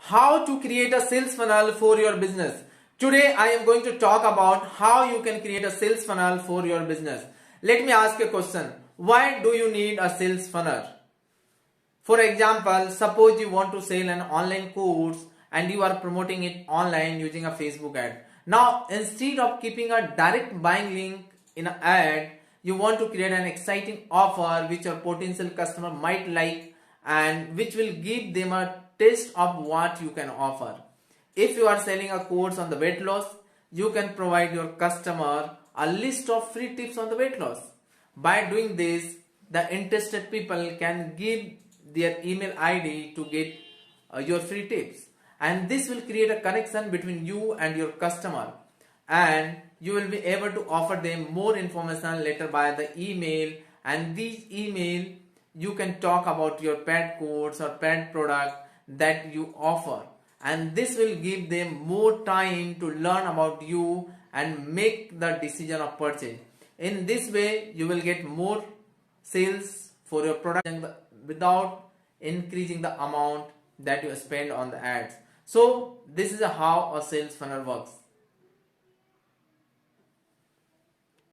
How to create a sales funnel for your business. Today I am going to talk about how you can create a sales funnel for your business. Let me ask you a question. Why do you need a sales funnel? For example, suppose you want to sell an online course and you are promoting it online using a Facebook ad. Now, instead of keeping a direct buying link in an ad, you want to create an exciting offer which your potential customer might like and which will give them a taste of what you can offer. If you are selling a course on the weight loss, you can provide your customer a list of free tips on the weight loss. By doing this, the interested people can give their email ID to get your free tips, and this will create a connection between you and your customer, and you will be able to offer them more information later by the email. And these email you can talk about your pet course or pet product that you offer, and this will give them more time to learn about you and make the decision of purchase. In this way you will get more sales for your product without increasing the amount that you spend on the ads. So this is how a sales funnel works.